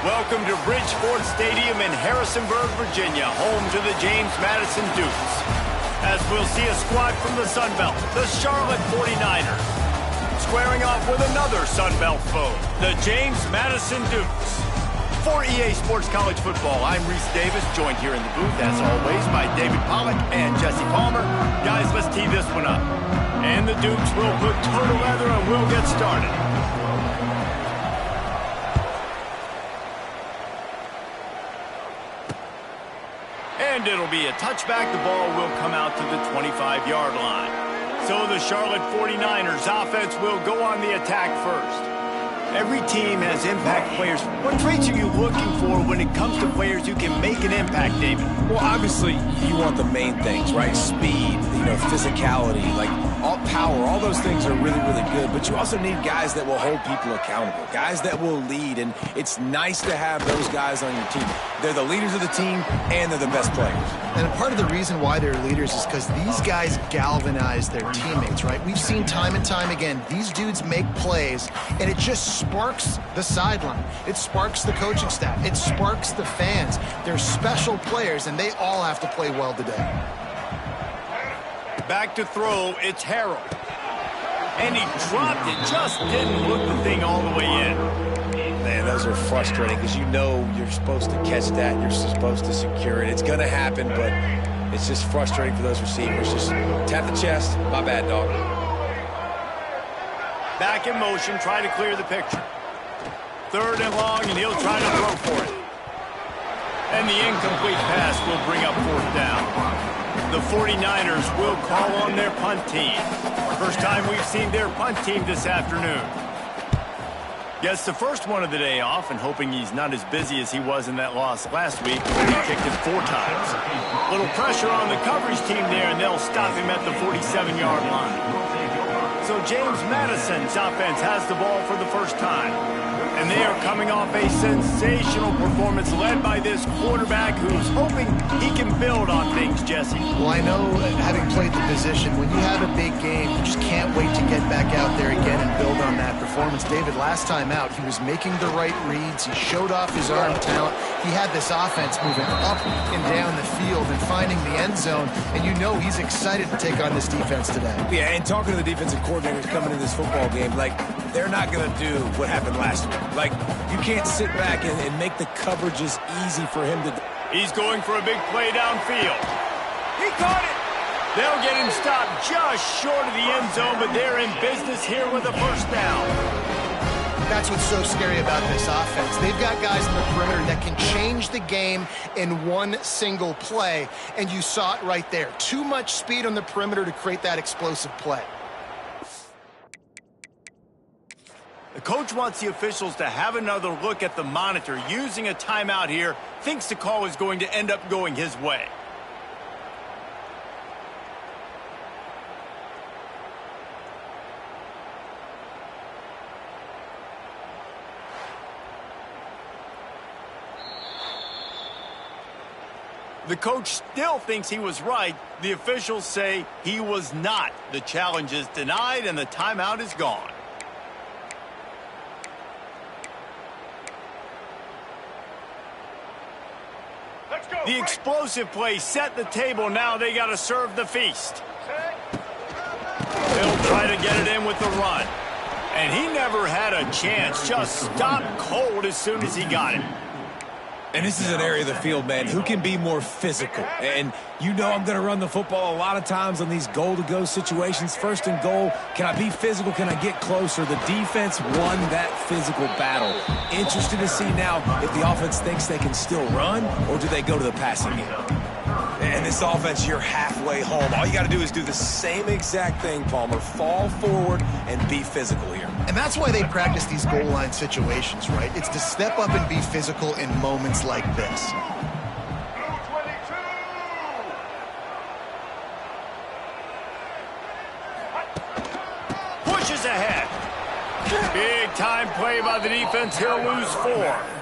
Welcome to Bridgeport Stadium in Harrisonburg, Virginia, home to the James Madison Dukes. As we'll see a squad from the Sun Belt, the Charlotte 49ers, squaring off with another Sun Belt foe, the James Madison Dukes. For EA Sports College Football, I'm Reese Davis, joined here in the booth, as always, by David Pollock and Jesse Palmer. Guys, let's tee this one up. And the Dukes will put total leather and we'll get started. And it'll be a touchback. The ball will come out to the 25-yard line. So the Charlotte 49ers offense will go on the attack first. Every team has impact players. What traits are you looking for when it comes to players who can make an impact, David? Well, obviously, you want the main things, right? Speed, physicality, like all power, all those things are really, really good. But you also need guys that will hold people accountable, guys that will lead. And it's nice to have those guys on your team. They're the leaders of the team, and they're the best players. And part of the reason why they're leaders is because these guys galvanize their teammates, right? We've seen time and time again, these dudes make plays, and it just sparks the sideline. It sparks the coaching staff. It sparks the fans. They're special players, and they all have to play well today. Back to throw, it's Harrell. And he dropped it, just didn't look the thing all the way in. Man, those are frustrating because you know you're supposed to catch that, you're supposed to secure it. It's going to happen, but it's just frustrating for those receivers. Just tap the chest. My bad, dog. Back in motion, try to clear the picture. Third and long, and he'll try to throw for it. And the incomplete pass will bring up fourth down. The 49ers will call on their punt team. First time we've seen their punt team this afternoon. Gets the first one of the day off and hoping he's not as busy as he was in that loss last week when he kicked it 4 times. Little pressure on the coverage team there, and they'll stop him at the 47-yard line. So James Madison's offense has the ball for the first time. And they are coming off a sensational performance led by this quarterback who's hoping he can build on things, Jesse. Well, I know, having played the position, when you have a big game, you just can't wait to get back out there again and build on that performance. David, last time out, he was making the right reads. He showed off his arm talent. He had this offense moving up and down the field and finding the end zone. And you know he's excited to take on this defense today. Yeah, and talking to the defensive coordinators coming in this football game, like, they're not going to do what happened last week. Like, you can't sit back and make the coverages easy for him to... He's going for a big play downfield. He caught it. They'll get him stopped just short of the end zone, but they're in business here with a first down. That's what's so scary about this offense. They've got guys in the perimeter that can change the game in one single play, and you saw it right there. Too much speed on the perimeter to create that explosive play. The coach wants the officials to have another look at the monitor using a timeout here. Thinks the call is going to end up going his way. The coach still thinks he was right. The officials say he was not. The challenge is denied and the timeout is gone. The explosive play set the table. Now they got to serve the feast. They'll try to get it in with the run. And he never had a chance. Just stopped cold as soon as he got it. And this is an area of the field, man, who can be more physical. And you know I'm going to run the football a lot of times on these goal-to-go situations. First and goal, can I be physical? Can I get closer? The defense won that physical battle. Interested to see now if the offense thinks they can still run, or do they go to the passing game? And this offense, you're halfway home. All you got to do is do the same exact thing, Palmer. Fall forward and be physical here. And that's why they practice these goal line situations, right? It's to step up and be physical in moments like this. Pushes ahead. Big time play by the defense. He'll lose 4.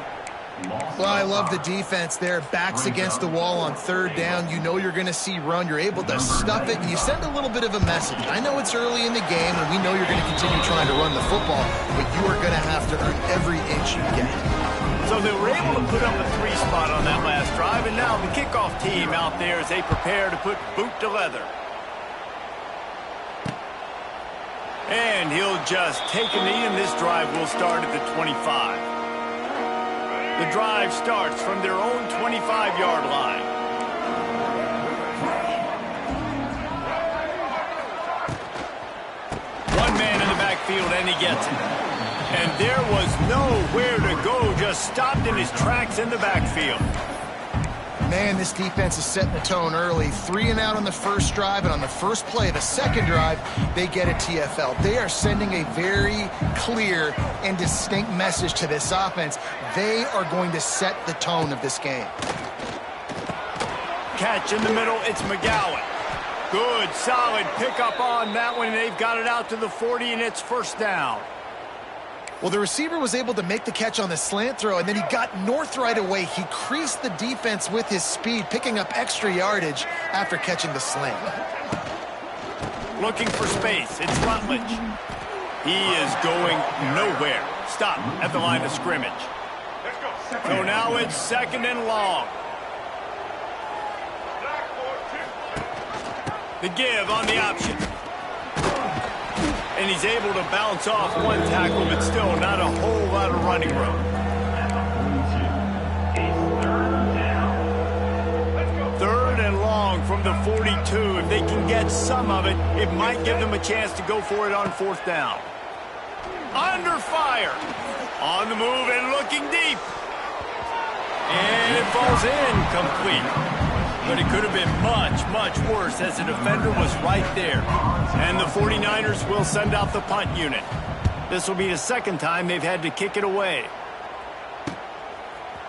Well, I love the defense there. Backs against the wall on third down. You know you're going to see run. You're able to stuff it, and you send a little bit of a message. I know it's early in the game, and we know you're going to continue trying to run the football, but you are going to have to earn every inch you get. So they were able to put up a 3 spot on that last drive, and now the kickoff team out there as they prepare to put boot to leather. And he'll just take a knee, and this drive will start at the 25. The drive starts from their own 25-yard line. One man in the backfield, and he gets it. And there was nowhere to go, just stopped in his tracks in the backfield. Man, this defense is setting the tone early. 3 and out on the first drive, and on the first play of the second drive, they get a TFL. They are sending a very clear and distinct message to this offense. They are going to set the tone of this game. Catch in the middle, it's McGowan. Good, solid pickup on that one. They've got it out to the 40, and it's first down. Well, the receiver was able to make the catch on the slant throw, and then he got north right away. He creased the defense with his speed, picking up extra yardage after catching the slant. Looking for space. It's Rutledge. He is going nowhere. Stop at the line of scrimmage. So now it's second and long. The give on the option. And he's able to bounce off one tackle, but still not a whole lot of running room. Third and long from the 42. If they can get some of it, it might give them a chance to go for it on fourth down. Under fire. On the move and looking deep. And it falls incomplete. But it could have been much, much worse as the defender was right there. And the 49ers will send out the punt unit. This will be the second time they've had to kick it away.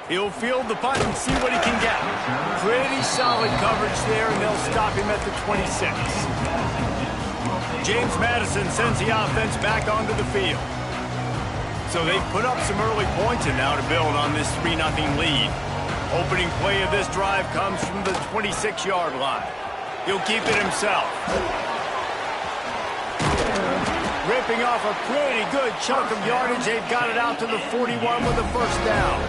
He'll field the punt and see what he can get. Pretty solid coverage there, and they'll stop him at the 26. James Madison sends the offense back onto the field. So they've put up some early points and now to build on this 3-0 lead. Opening play of this drive comes from the 26-yard line. He'll keep it himself. Ripping off a pretty good chunk of yardage. They've got it out to the 41 with a first down.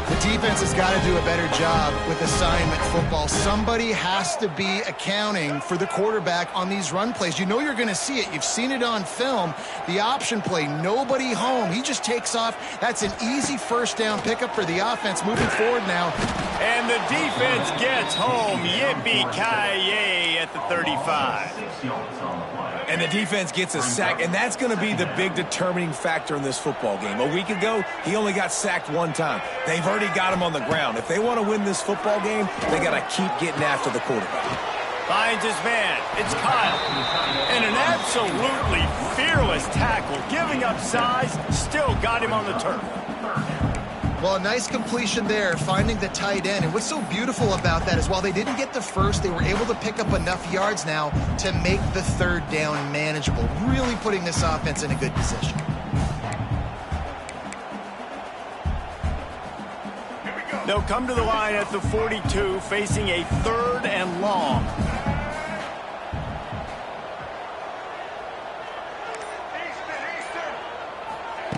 The defense has got to do a better job with assignment football. Somebody has to be accounting for the quarterback on these run plays. You know you're going to see it. You've seen it on film. The option play, nobody home. He just takes off. That's an easy first down pickup for the offense moving forward now. And the defense gets home. Yippee-ki-yay at the 35. And the defense gets a sack, and that's going to be the big determining factor in this football game. A week ago, he only got sacked one time. They've already got him on the ground. If they want to win this football game, they got to keep getting after the quarterback. Finds his man. It's Kyle. And an absolutely fearless tackle. Giving up size, still got him on the turf. Well, a nice completion there, finding the tight end. And what's so beautiful about that is while they didn't get the first, they were able to pick up enough yards now to make the third down manageable, really putting this offense in a good position. They'll come to the line at the 42, facing a third and long.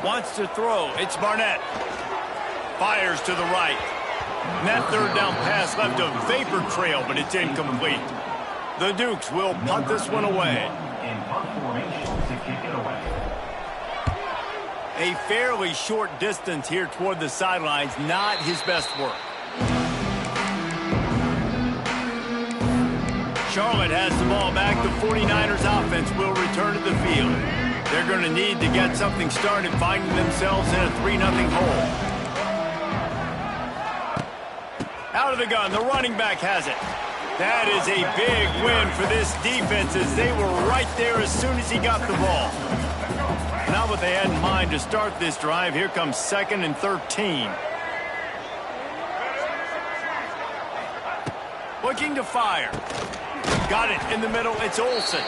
Wants to throw. It's Barnett. Fires to the right. And that third down pass left a vapor trail, but it's incomplete. The Dukes will punt this one away. A fairly short distance here toward the sidelines, not his best work. Charlotte has the ball back. The 49ers offense will return to the field. They're going to need to get something started, finding themselves in a 3-0 hole. Out of the gun, the running back has it. That is a big win for this defense as they were right there as soon as he got the ball. Not what they had in mind to start this drive. Here comes 2nd and 13. Looking to fire. Got it in the middle. It's Olsen.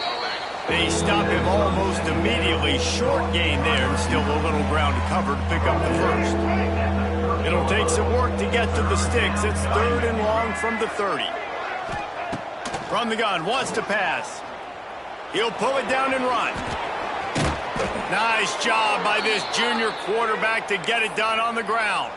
They stop him almost immediately. Short gain there, and still a little ground to cover to pick up the first. It'll take some work to get to the sticks. It's third and long from the 30. From the gun, wants to pass. He'll pull it down and run. Nice job by this junior quarterback to get it done on the ground.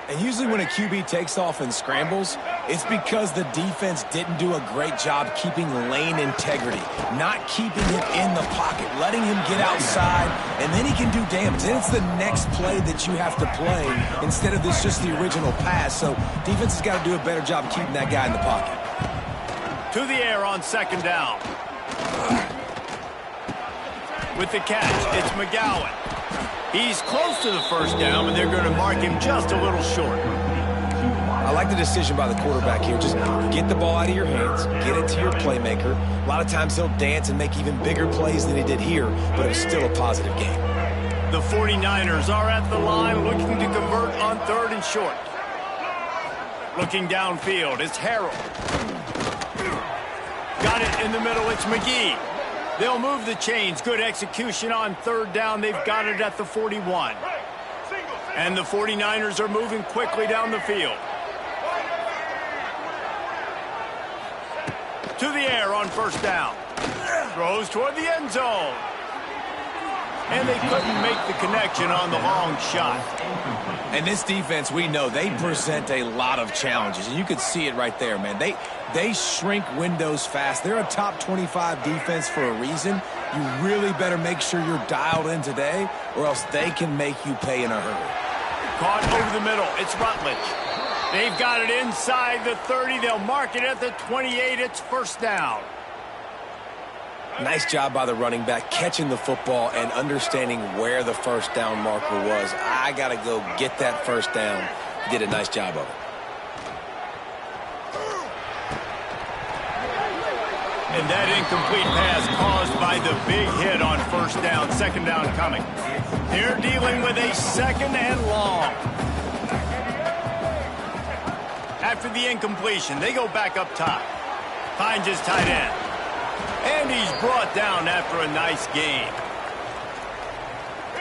And usually when a QB takes off and scrambles, it's because the defense didn't do a great job keeping lane integrity, not keeping him in the pocket, letting him get outside, and then he can do damage. Then it's the next play that you have to play instead of this just the original pass. So defense has got to do a better job of keeping that guy in the pocket. To the air on second down. With the catch, it's McGowan. He's close to the first down, but they're going to mark him just a little short. I like the decision by the quarterback here. Just get the ball out of your hands, get it to your playmaker. A lot of times he'll dance and make even bigger plays than he did here, but it was still a positive game. The 49ers are at the line looking to convert on third and short. Looking downfield, it's Harrell. Got it in the middle, it's McGee. They'll move the chains. Good execution on third down. They've got it at the 41. And the 49ers are moving quickly down the field. To the air on first down. Throws toward the end zone. And they couldn't make the connection on the long shot. And this defense, we know, they present a lot of challenges. And you could see it right there, man. They shrink windows fast. They're a top 25 defense for a reason. You really better make sure you're dialed in today, or else they can make you pay in a hurry. Caught over the middle. It's Rutledge. They've got it inside the 30. They'll mark it at the 28. It's first down. Nice job by the running back catching the football and understanding where the first down marker was. I got to go get that first down. Did a nice job of it. And that incomplete pass caused by the big hit on first down. Second down coming. They're dealing with a second and long. After the incompletion, they go back up top. Finds his tight end. And he's brought down after a nice game.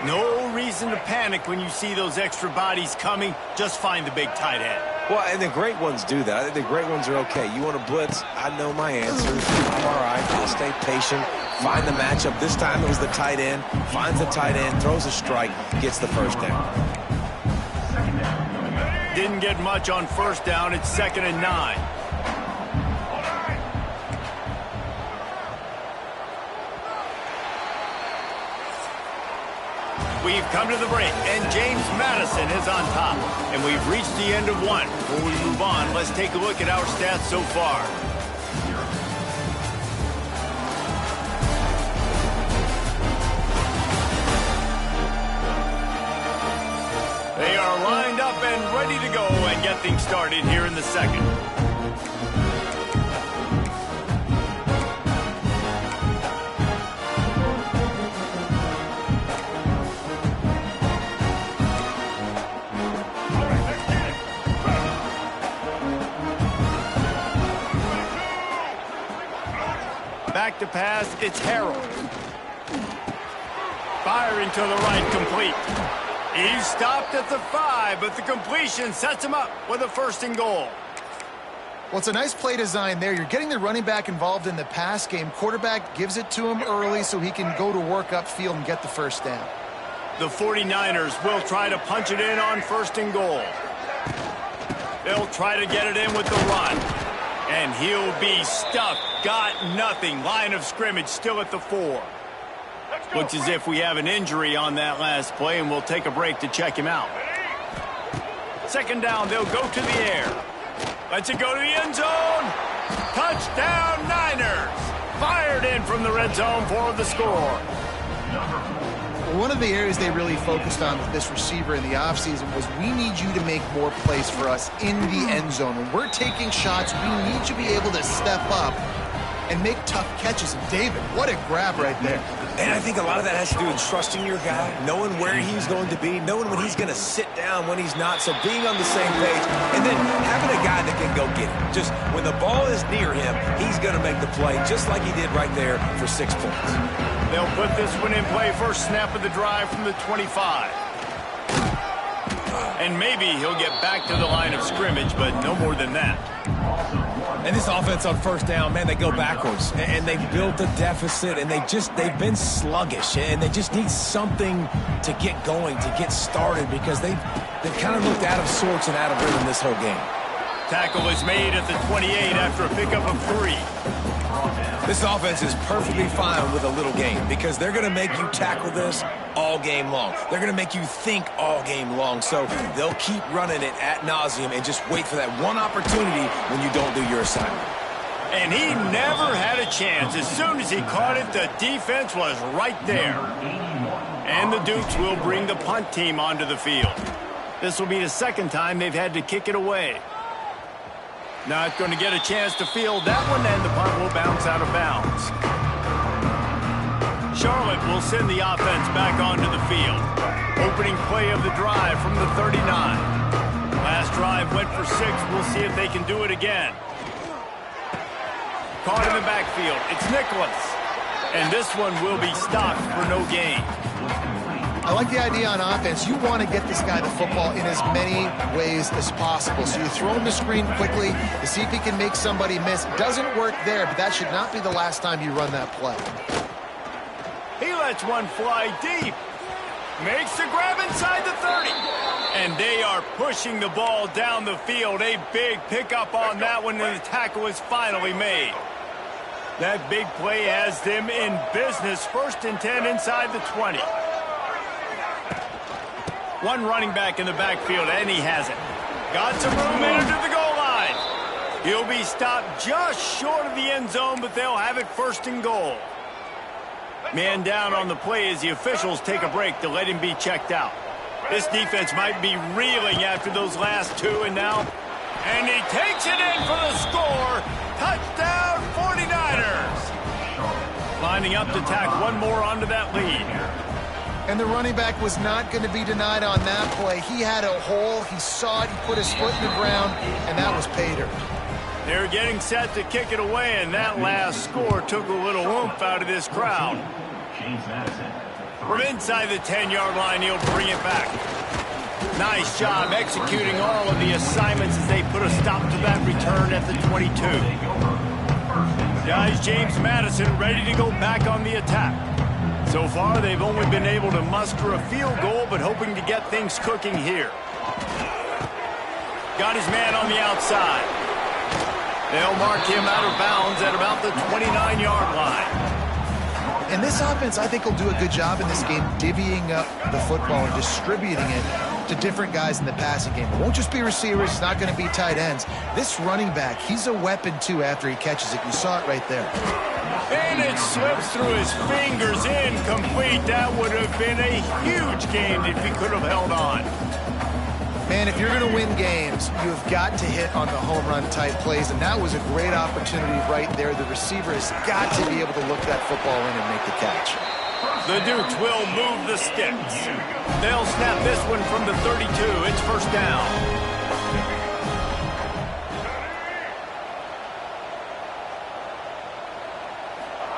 No reason to panic when you see those extra bodies coming. Just find the big tight end. Well, and the great ones do that. I think the great ones are okay. You want to blitz? I know my answers. I'm all right. I'll stay patient. Find the matchup. This time it was the tight end. Finds the tight end, throws a strike, gets the first down. Didn't get much on first down. It's 2nd and 9. We've come to the break, and James Madison is on top. And we've reached the end of one. Before we move on, let's take a look at our stats so far. They are lined up and ready to go and get things started here in the second. Back to pass, it's Harrell. Firing to the right, complete. He's stopped at the 5, but the completion sets him up with a 1st and goal. Well, it's a nice play design there. You're getting the running back involved in the pass game. Quarterback gives it to him early so he can go to work upfield and get the first down. The 49ers will try to punch it in on 1st and goal. They'll try to get it in with the run. And he'll be stuffed. Got nothing. Line of scrimmage still at the 4. Looks as if we have an injury on that last play, and we'll take a break to check him out. 2nd down, they'll go to the air. Lets it go to the end zone. Touchdown, Niners. Fired in from the red zone for the score. One of the areas they really focused on with this receiver in the offseason was we need you to make more plays for us in the end zone. When we're taking shots, we need you to be able to step up and make tough catches. And David, what a grab right there. And I think a lot of that has to do with trusting your guy, knowing where he's going to be, knowing when he's going to sit down, when he's not. So being on the same page, and then having a guy that can go get it. Just when the ball is near him, he's going to make the play, just like he did right there for 6 points. They'll put this one in play. First snap of the drive from the 25. And maybe he'll get back to the line of scrimmage, but no more than that. And this offense on first down, man, they go backwards. And they built a deficit, and they've been sluggish. And they just need something to get going, to get started, because they've kind of looked out of sorts and out of rhythm this whole game. Tackle was made at the 28 after a pickup of 3. This offense is perfectly fine with a little game because they're going to make you tackle this all game long. They're going to make you think all game long. So they'll keep running it ad nauseum and just wait for that one opportunity when you don't do your assignment. And he never had a chance. As soon as he caught it, the defense was right there. And the Dukes will bring the punt team onto the field. This will be the second time they've had to kick it away. Not going to get a chance to field that one, and the punt will bounce out of bounds. Charlotte will send the offense back onto the field. Opening play of the drive from the 39. Last drive went for 6. We'll see if they can do it again. Caught in the backfield. It's Nicholas. And this one will be stopped for no gain. I like the idea on offense. You want to get this guy the football in as many ways as possible. So you throw him the screen quickly to see if he can make somebody miss. Doesn't work there, but that should not be the last time you run that play. He lets one fly deep. Makes the grab inside the 30. And they are pushing the ball down the field. A big pickup on that one, and the tackle is finally made. That big play has them in business. 1st and 10 inside the 20. One running back in the backfield, and he has it. Got some room in to the goal line. He'll be stopped just short of the end zone, but they'll have it 1st and goal. Man down on the play as the officials take a break to let him be checked out. This defense might be reeling after those last 2, and now... And he takes it in for the score. Touchdown, 49ers. Lining up to tack one more onto that lead. And the running back was not going to be denied on that play. He had a hole. He saw it. He put his foot in the ground, and that was pay dirt. They're getting set to kick it away, and that last score took a little oomph out of this crowd. From inside the 10-yard line, he'll bring it back. Nice job executing all of the assignments as they put a stop to that return at the 22. Guys, James Madison ready to go back on the attack. So far, they've only been able to muster a field goal, but hoping to get things cooking here. Got his man on the outside. They'll mark him out of bounds at about the 29-yard line. And this offense, I think, will do a good job in this game divvying up the football and distributing it to different guys in the passing game. It won't just be receivers. It's not going to be tight ends. This running back, he's a weapon, too, after he catches it. You saw it right there. And it slips through his fingers, incomplete. That would have been a huge game if he could have held on. Man, if you're going to win games, you have got to hit on the home run type plays, and that was a great opportunity right there. The receiver has got to be able to look that football in and make the catch. The Dukes will move the sticks. They'll snap this one from the 32. It's 1st down.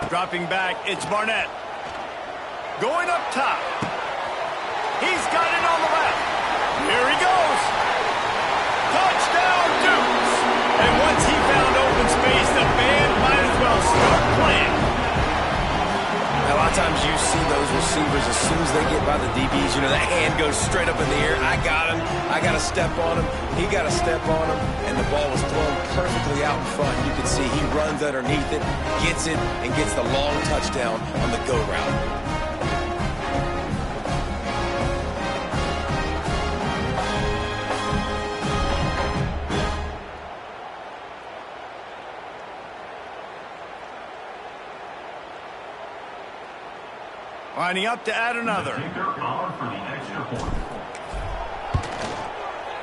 Dropping back, it's Barnett. Going up top. He's got it on the left. Here he goes. Touchdown, Dukes. And once he found open space, the band might as well start playing. A lot of times you see those receivers, as soon as they get by the DBs, you know, that hand goes straight up in the air. I got him. I got to step on him. He got to step on him. And the ball was thrown perfectly out in front. You can see he runs underneath it, gets it, and gets the long touchdown on the go route. Lining up to add another.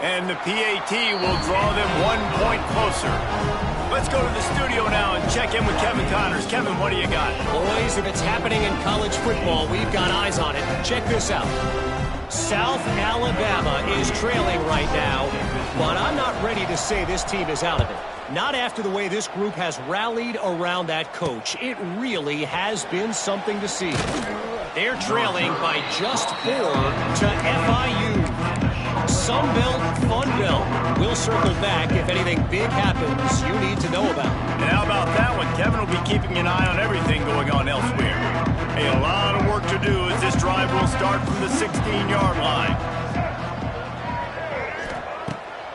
And the PAT will draw them 1 point closer. Let's go to the studio now and check in with Kevin Connors. Kevin, what do you got? Boys, if it's happening in college football, we've got eyes on it. Check this out. South Alabama is trailing right now, but I'm not ready to say this team is out of it. Not after the way this group has rallied around that coach. It really has been something to see. They're trailing by just 4 to FIU. Sunbelt, Funbelt. We'll circle back if anything big happens you need to know about. And how about that one? Kevin will be keeping an eye on everything going on elsewhere. Hey, a lot of work to do as this drive will start from the 16-yard line.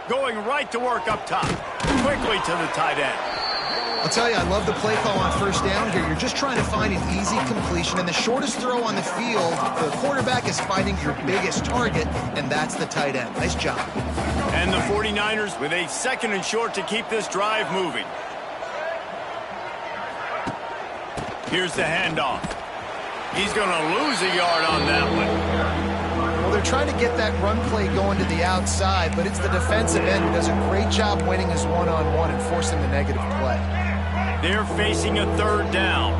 Going right to work up top. Quickly to the tight end. I'll tell you, I love the play call on first down here. You're just trying to find an easy completion, and the shortest throw on the field, the quarterback is finding your biggest target, and that's the tight end. Nice job. And the 49ers with a 2nd and short to keep this drive moving. Here's the handoff. He's going to lose a yard on that one. Well, they're trying to get that run play going to the outside, but it's the defensive end who does a great job winning his one-on-one and forcing the negative play. They're facing a 3rd down.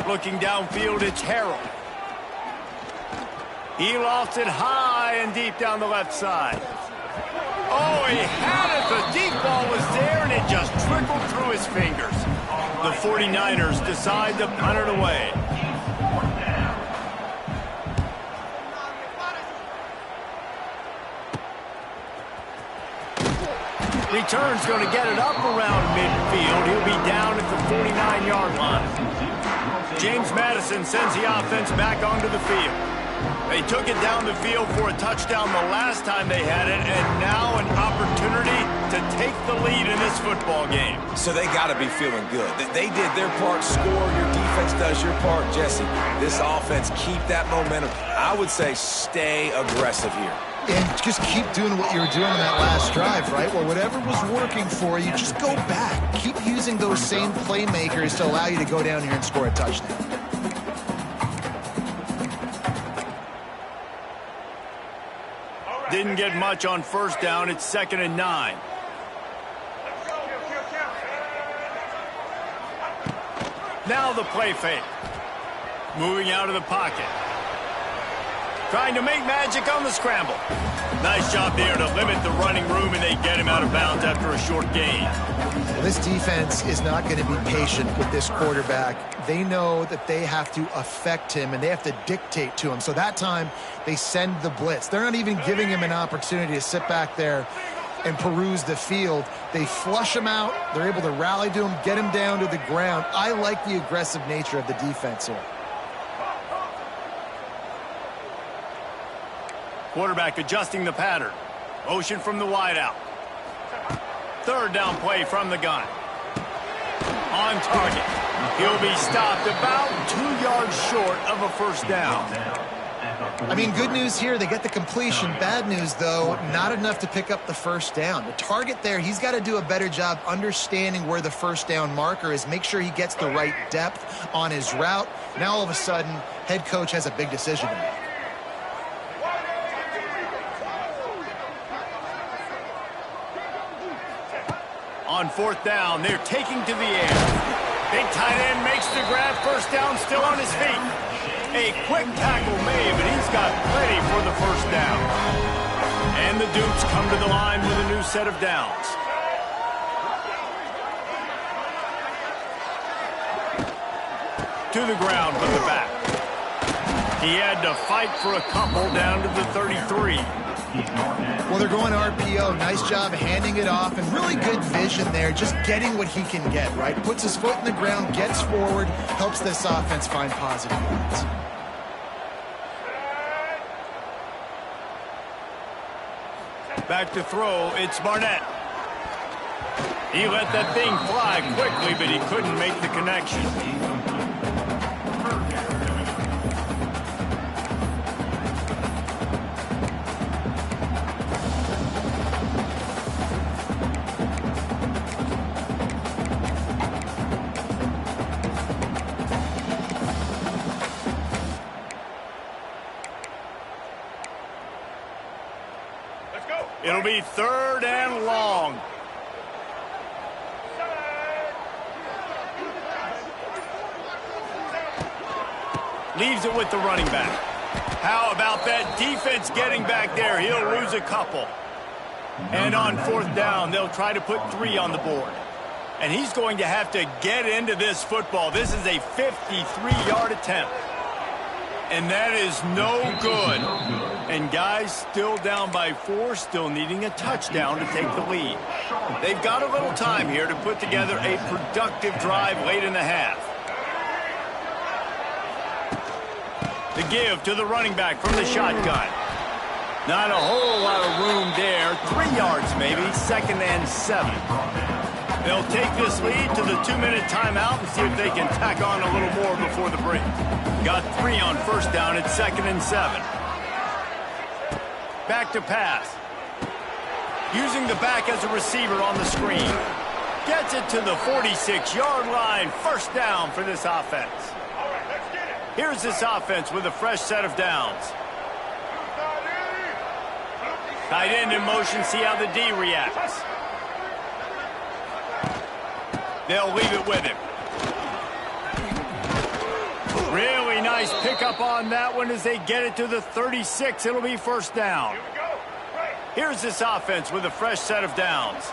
Looking downfield, it's Harrell. He lost it high and deep down the left side. Oh, he had it. The deep ball was there, and it just trickled through his fingers. The 49ers decide to punt it away. Return's going to get it up around midfield. He'll be down at the 49-yard line. James Madison sends the offense back onto the field. They took it down the field for a touchdown the last time they had it, and now an opportunity to take the lead in this football game. So they got to be feeling good. They did their part, score. Your defense does your part, Jesse. This offense, keep that momentum. I would say stay aggressive here. And just keep doing what you were doing on that last drive, right? Well, whatever was working for you, just go back. Keep using those same playmakers to allow you to go down here and score a touchdown. Didn't get much on first down. It's 2nd and 9. Now the play fake. Moving out of the pocket. Trying to make magic on the scramble. Nice job there to limit the running room, and they get him out of bounds after a short gain. Well, this defense is not going to be patient with this quarterback. They know that they have to affect him, and they have to dictate to him. So that time, they send the blitz. They're not even giving him an opportunity to sit back there and peruse the field. They flush him out. They're able to rally to him, get him down to the ground. I like the aggressive nature of the defense here. Quarterback adjusting the pattern. Motion from the wideout. 3rd down play from the gun. On target. He'll be stopped about 2 yards short of a first down. I mean, good news here, they get the completion. Bad news, though, not enough to pick up the first down. The target there, he's got to do a better job understanding where the first down marker is, make sure he gets the right depth on his route. Now, all of a sudden, head coach has a big decision to make. On 4th down, they're taking to the air. Big tight end makes the grab. First down, still on his feet. A quick tackle made, but he's got plenty for the first down. And the Dukes come to the line with a new set of downs. To the ground with the back. He had to fight for a couple down to the 33. Well, they're going RPO. Nice job handing it off, and really good vision there, just getting what he can get, right? Puts his foot in the ground, gets forward, helps this offense find positive yards. Back to throw, it's Barnett. He let that thing fly quickly, but he couldn't make the connection. It'll be 3rd and long. Leaves it with the running back. How about that defense getting back there? He'll lose a couple. And on 4th down, they'll try to put 3 on the board. And he's going to have to get into this football. This is a 53-yard attempt. And that is no good. And guys still down by 4, still needing a touchdown to take the lead. They've got a little time here to put together a productive drive late in the half. The give to the running back from the shotgun. Not a whole lot of room there. 3 yards maybe, 2nd and 7. They'll take this lead to the 2-minute timeout and see if they can tack on a little more before the break. Got 3 on first down at 2nd and 7. Back to pass. Using the back as a receiver on the screen. Gets it to the 46-yard line. First down for this offense. Here's this offense with a fresh set of downs. Tight end in motion, see how the D reacts. They'll leave it with him. Really nice pickup on that one as they get it to the 36. It'll be first down. Here's this offense with a fresh set of downs.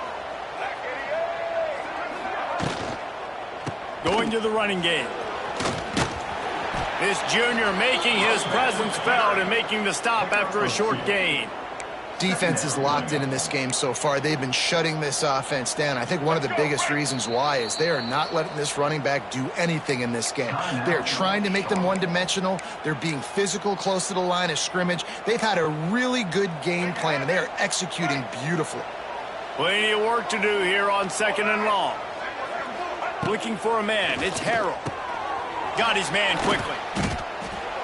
Going to the running game. This junior making his presence felt and making the stop after a short gain. Defense is locked in this game so far. They've been shutting this offense down. I think one of the biggest reasons why is they are not letting this running back do anything in this game. They're trying to make them one-dimensional. They're being physical close to the line of scrimmage. They've had a really good game plan, and they are executing beautifully. Plenty of work to do here on 2nd and long. Looking for a man. It's Harrell. Got his man quickly.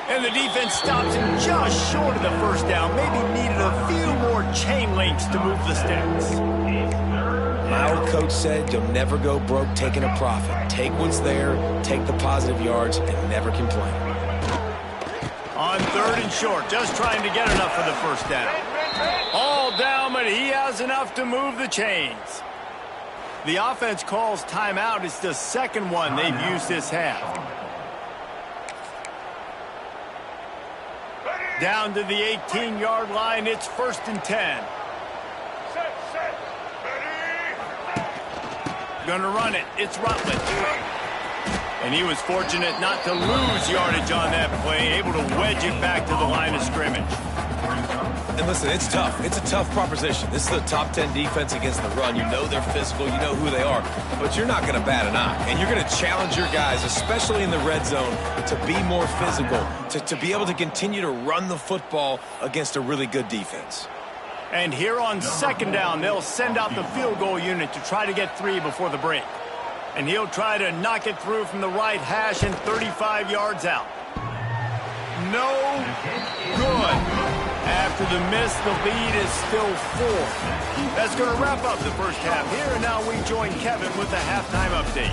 And the defense stops him just short of the first down. Maybe needed a few more chain links to move the sticks. My old coach said you'll never go broke taking a profit. Take what's there, take the positive yards, and never complain. On 3rd and short, just trying to get enough for the first down. All down, but he has enough to move the chains. The offense calls timeout. It's the 2nd one they've used this half. Down to the 18-yard line, it's 1st and 10. Gonna run it, it's Rutledge. And he was fortunate not to lose yardage on that play, able to wedge it back to the line of scrimmage. And listen, it's tough. It's a tough proposition. This is the top 10 defense against the run. You know they're physical. You know who they are. But you're not going to bat an eye. And you're going to challenge your guys, especially in the red zone, to be more physical, to be able to continue to run the football against a really good defense. And here on 2nd down, they'll send out the field goal unit to try to get 3 before the break. And he'll try to knock it through from the right hash and 35 yards out. No good. After the miss, the lead is still 4. That's going to wrap up the first half here, and now we join Kevin with the halftime update.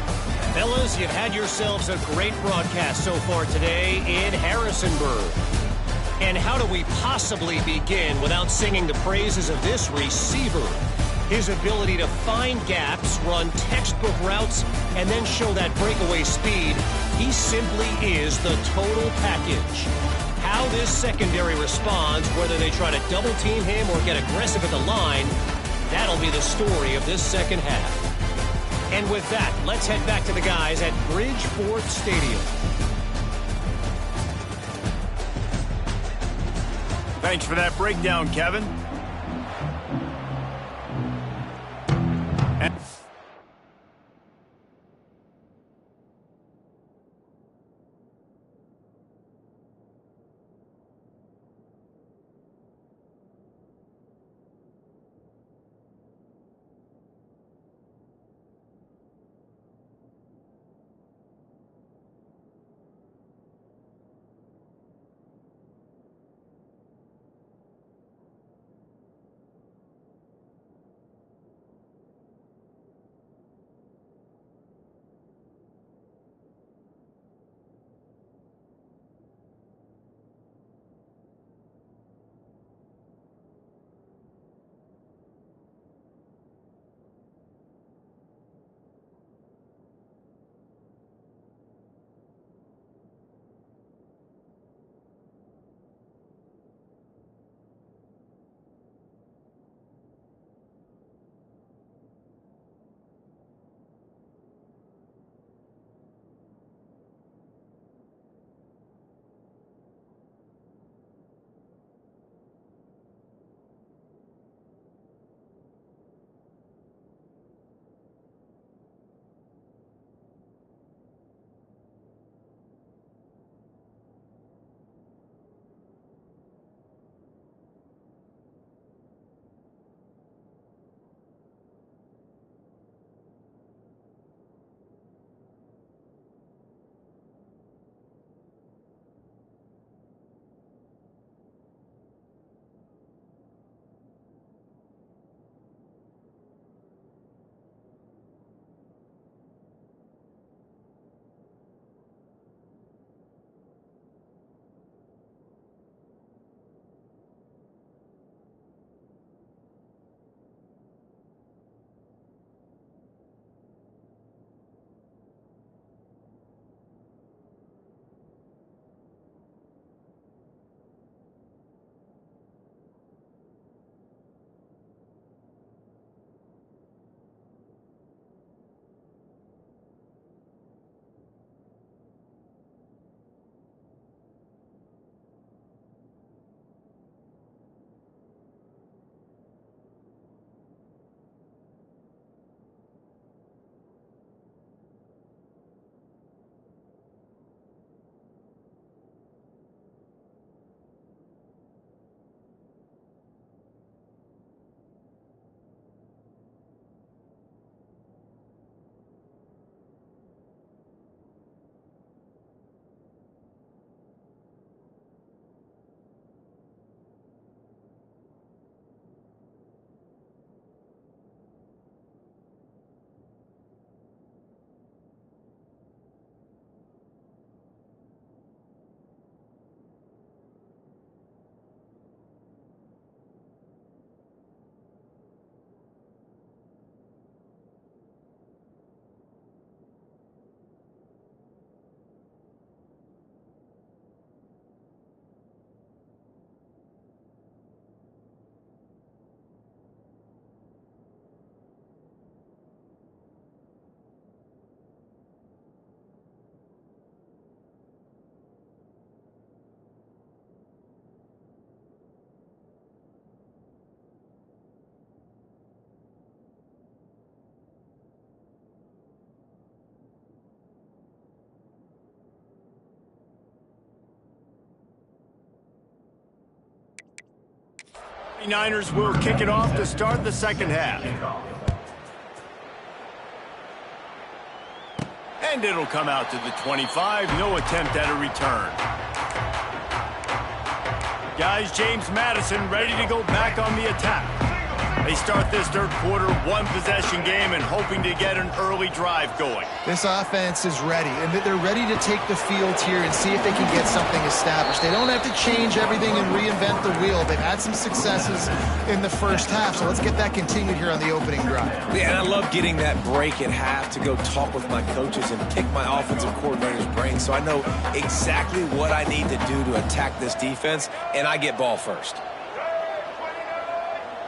Fellas, you've had yourselves a great broadcast so far today in Harrisonburg. And how do we possibly begin without singing the praises of this receiver? His ability to find gaps, run textbook routes, and then show that breakaway speed. He simply is the total package. How this secondary responds, whether they try to double-team him or get aggressive at the line, that'll be the story of this second half. And with that, let's head back to the guys at Bridgeport Stadium. Thanks for that breakdown, Kevin. Niners will kick it off to start the second half. And it'll come out to the 25. No attempt at a return. Guys, James Madison ready to go back on the attack. They start this third quarter, one-possession game, and hoping to get an early drive going. This offense is ready, and they're ready to take the field here and see if they can get something established. They don't have to change everything and reinvent the wheel. They've had some successes in the first half, so let's get that continued here on the opening drive. Yeah, and I love getting that break at half to go talk with my coaches and pick my offensive coordinator's brain so I know exactly what I need to do to attack this defense, and I get ball first.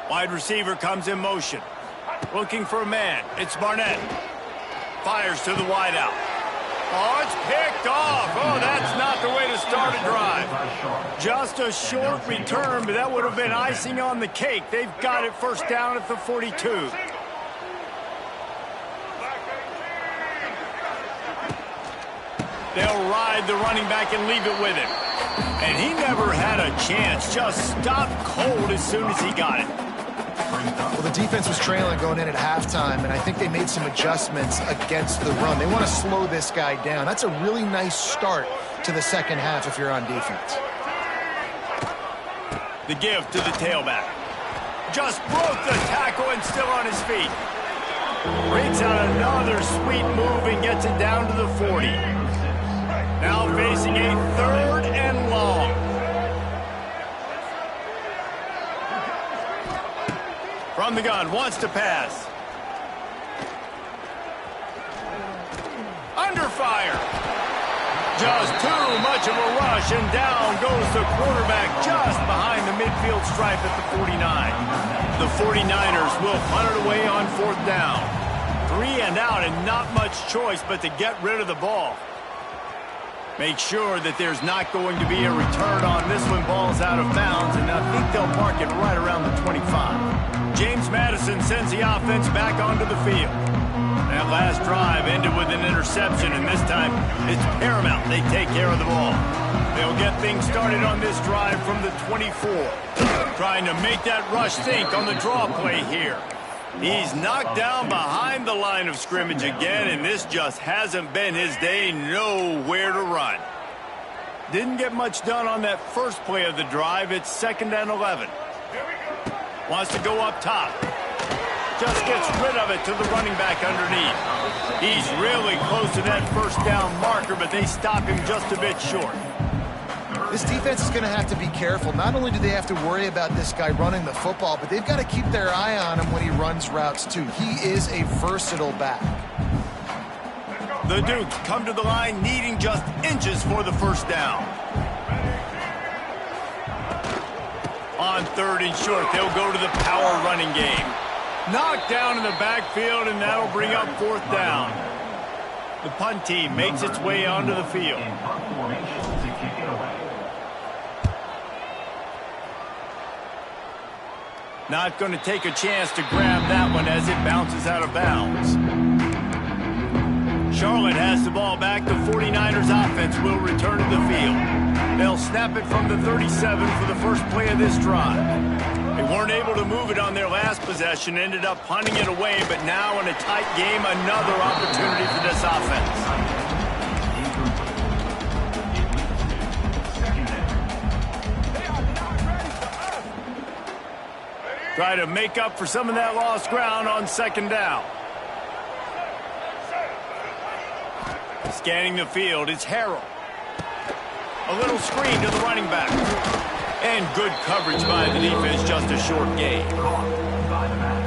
Wide receiver comes in motion. Looking for a man. It's Barnett. Fires to the wideout. Oh, it's picked off. Oh, that's not the way to start a drive. Just a short return, but that would have been icing on the cake. They've got it first down at the 42. They'll ride the running back and leave it with him. And he never had a chance. Just stopped cold as soon as he got it. Well, the defense was trailing going in at halftime, and I think they made some adjustments against the run. They want to slow this guy down. That's a really nice start to the second half if you're on defense. The give to the tailback. Just broke the tackle and still on his feet. Breaks out another sweet move and gets it down to the 40. Now facing a third and long. From the gun, wants to pass. Under fire. Just too much of a rush, and down goes the quarterback just behind the midfield stripe at the 49. The 49ers will punt it away on fourth down. 3 and out, and not much choice but to get rid of the ball. Make sure that there's not going to be a return on this when ball's out of bounds, and I think they'll park it right around the 25. James Madison sends the offense back onto the field. That last drive ended with an interception, and this time it's paramount they take care of the ball. They'll get things started on this drive from the 24. Trying to make that rush sink on the draw play here. He's knocked down behind the line of scrimmage again, and this just hasn't been his day. Nowhere to run. Didn't get much done on that first play of the drive. It's 2nd and 11. Wants to go up top. Just gets rid of it to the running back underneath. He's really close to that first down marker, but they stop him just a bit short. This defense is going to have to be careful. Not only do they have to worry about this guy running the football, but they've got to keep their eye on him when he runs routes too. He is a versatile back. The Dukes come to the line needing just inches for the first down. On 3rd and short, they'll go to the power running game. Knocked down in the backfield, and that'll bring up 4th down. The punt team makes its way onto the field. Not going to take a chance to grab that one as it bounces out of bounds. Charlotte has the ball back. The 49ers offense will return to the field. They'll snap it from the 37 for the first play of this drive. They weren't able to move it on their last possession, ended up punting it away, but now in a tight game, another opportunity for this offense. Try to make up for some of that lost ground on 2nd down. Scanning the field, it's Harrell. A little screen to the running back. And good coverage by the defense, just a short gain.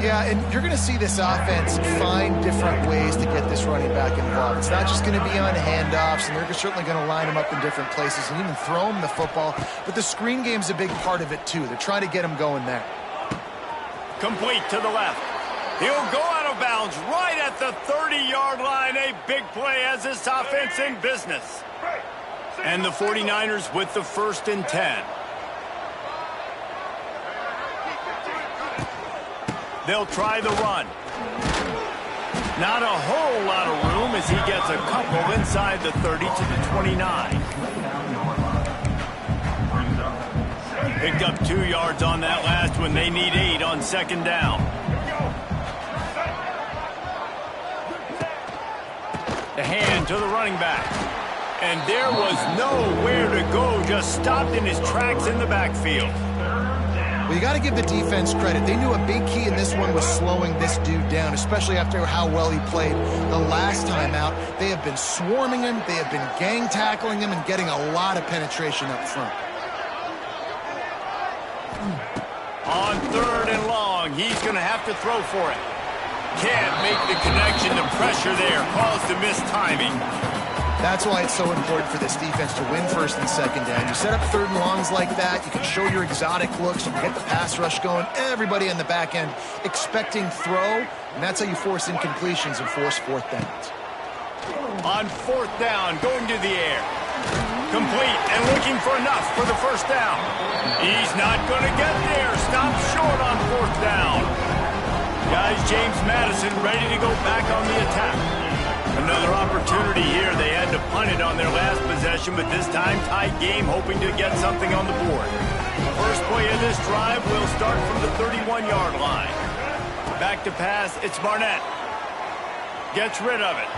Yeah, and you're going to see this offense find different ways to get this running back involved. It's not just going to be on handoffs, and they're certainly going to line him up in different places and even throw him the football. But the screen game's a big part of it, too. They're trying to get him going there. Complete to the left. He'll go out of bounds right at the 30-yard line. A big play as this offense in business. And the 49ers with the 1st and 10. They'll try the run. Not a whole lot of room as he gets a couple inside the 30 to the 29. Picked up 2 yards on that last one. They need 8 on second down. The hand to the running back. And there was nowhere to go, just stopped in his tracks in the backfield. Well, you got to give the defense credit. They knew a big key in this one was slowing this dude down, especially after how well he played the last time out. They have been swarming him, they have been gang tackling him, and getting a lot of penetration up front. On 3rd and long, he's going to have to throw for it. Can't make the connection. The pressure there caused the missed timing. That's why it's so important for this defense to win 1st and 2nd down. You set up 3rd and longs like that, you can show your exotic looks, you can get the pass rush going, everybody in the back end expecting throw, and that's how you force incompletions and force 4th downs. On 4th down, going to the air. Complete and looking for enough for the 1st down. He's not going to get there. Stopped short on 4th down. Guys, James Madison ready to go back on the attack. Another opportunity here. They had to punt it on their last possession, but this time tight game, hoping to get something on the board. First play of this drive will start from the 31-yard line. Back to pass, it's Barnett. Gets rid of it.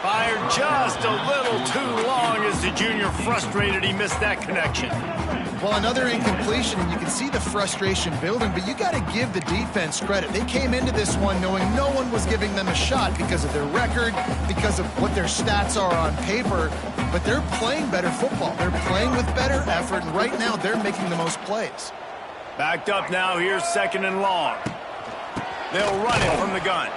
Fired just a little too long as the junior frustrated he missed that connection. Well, another incompletion, and you can see the frustration building, but you got to give the defense credit. They came into this one knowing no one was giving them a shot because of their record, because of what their stats are on paper, but they're playing better football. They're playing with better effort, and right now they're making the most plays. Backed up now, here's 2nd and long. They'll run it from the gun.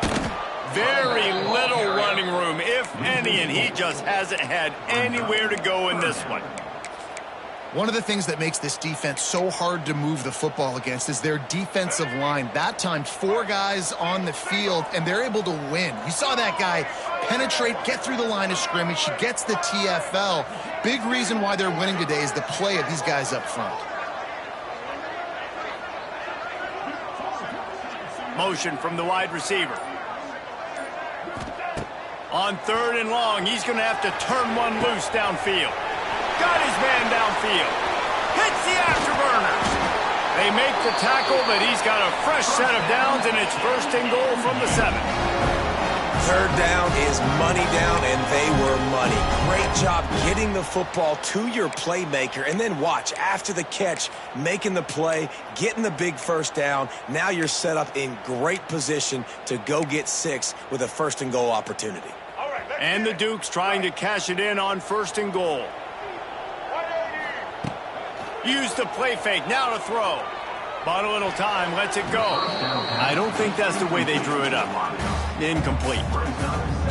Very little running room, if any, and he just hasn't had anywhere to go in this one. One of the things that makes this defense so hard to move the football against is their defensive line. That time, 4 guys on the field, and they're able to win. You saw that guy penetrate, get through the line of scrimmage. He gets the TFL. Big reason why they're winning today is the play of these guys up front. Motion from the wide receiver. On 3rd and long, he's going to have to turn one loose downfield. Got his man downfield. Hits the afterburners. They make the tackle, but he's got a fresh set of downs, and it's 1st and goal from the 7. 3rd down is money down, and they were money. Great job getting the football to your playmaker, and then watch, after the catch, making the play, getting the big 1st down. Now you're set up in great position to go get 6 with a 1st and goal opportunity. And the Dukes trying to cash it in on 1st and goal. Use the play fake, now to throw. Bought a little time, lets it go. I don't think that's the way they drew it up. Incomplete.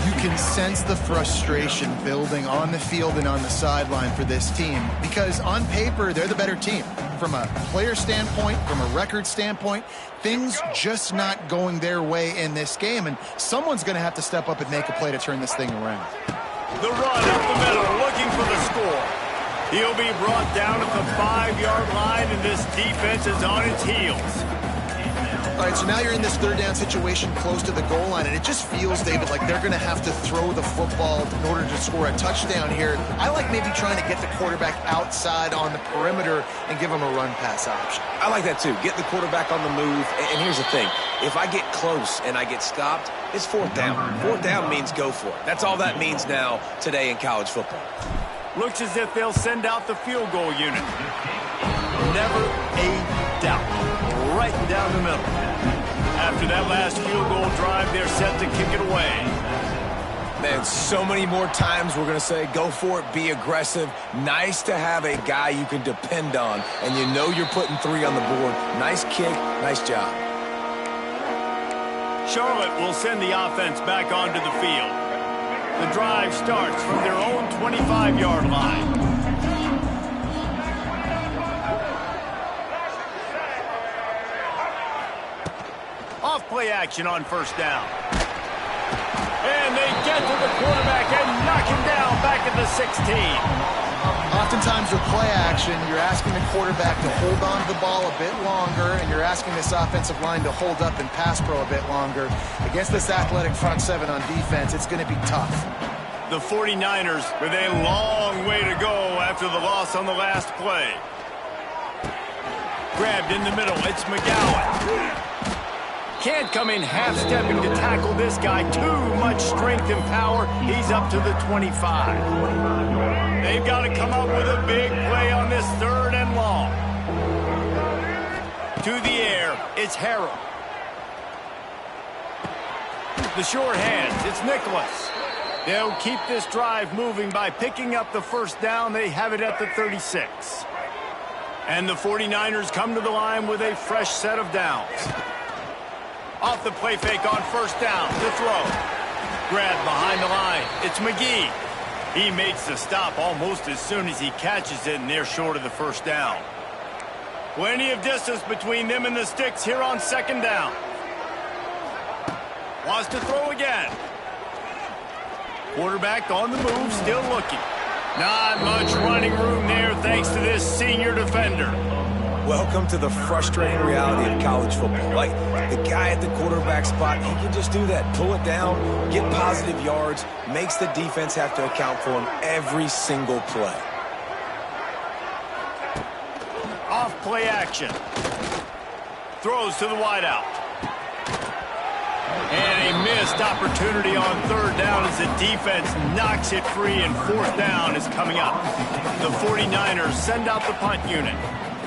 You can sense the frustration building on the field and on the sideline for this team because on paper, they're the better team. From a player standpoint, from a record standpoint, things just not going their way in this game, and someone's going to have to step up and make a play to turn this thing around. The run up the middle, looking for the score. He'll be brought down at the 5-yard line, and this defense is on its heels. All right, so now you're in this 3rd down situation close to the goal line, and it just feels, David, like they're going to have to throw the football in order to score a touchdown here. I like maybe trying to get the quarterback outside on the perimeter and give him a run-pass option. I like that, too. Get the quarterback on the move. And here's the thing. If I get close and I get stopped, it's 4th down. 4th down means go for it. That's all that means now today in college football. Looks as if they'll send out the field goal unit. Never a doubt. Right down the middle. After that last field goal drive, they're set to kick it away. Man, so many more times we're going to say, go for it, be aggressive. Nice to have a guy you can depend on, and you know you're putting 3 on the board. Nice kick, nice job. Charlotte will send the offense back onto the field. The drive starts from their own 25-yard line. Off play action on 1st down. And they get to the quarterback and knock him down back at the 16. Oftentimes with play action, you're asking the quarterback to hold on to the ball a bit longer, and you're asking this offensive line to hold up and pass pro a bit longer. Against this athletic front 7 on defense, it's going to be tough. The 49ers with a long way to go after the loss on the last play. Grabbed in the middle. It's McGowan. Can't come in half-stepping to tackle this guy. Too much strength and power. He's up to the 25. They've got to come up with a big play on this 3rd and long. To the air, it's Harrell. The short hands, it's Nicholas. They'll keep this drive moving by picking up the 1st down. They have it at the 36. And the 49ers come to the line with a fresh set of downs. Off the play fake on 1st down to throw. Grab behind the line. It's McGee. He makes the stop almost as soon as he catches it, and they're short of the 1st down. Plenty of distance between them and the sticks here on 2nd down. Wants to throw again. Quarterback on the move, still looking. Not much running room there thanks to this senior defender. Welcome to the frustrating reality of college football. Like, the guy at the quarterback spot, he can just do that. Pull it down, get positive yards, makes the defense have to account for him every single play. Off play action. Throws to the wideout. And a missed opportunity on 3rd down as the defense knocks it free, and 4th down is coming up. The 49ers send out the punt unit.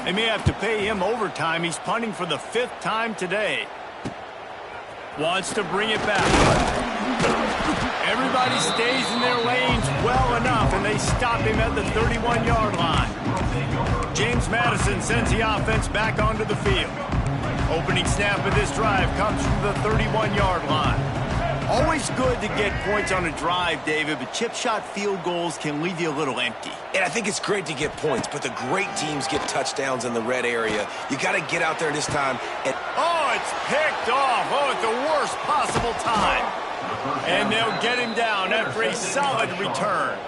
They may have to pay him overtime. He's punting for the 5th time today. Wants to bring it back. Everybody stays in their lanes well enough, and they stop him at the 31-yard line. James Madison sends the offense back onto the field. Opening snap of this drive comes from the 31-yard line. Always good to get points on a drive, David, but chip shot field goals can leave you a little empty. And I think it's great to get points, but the great teams get touchdowns in the red area. You got to get out there this time. And oh, it's picked off. Oh, at the worst possible time. And they'll get him down after a solid return.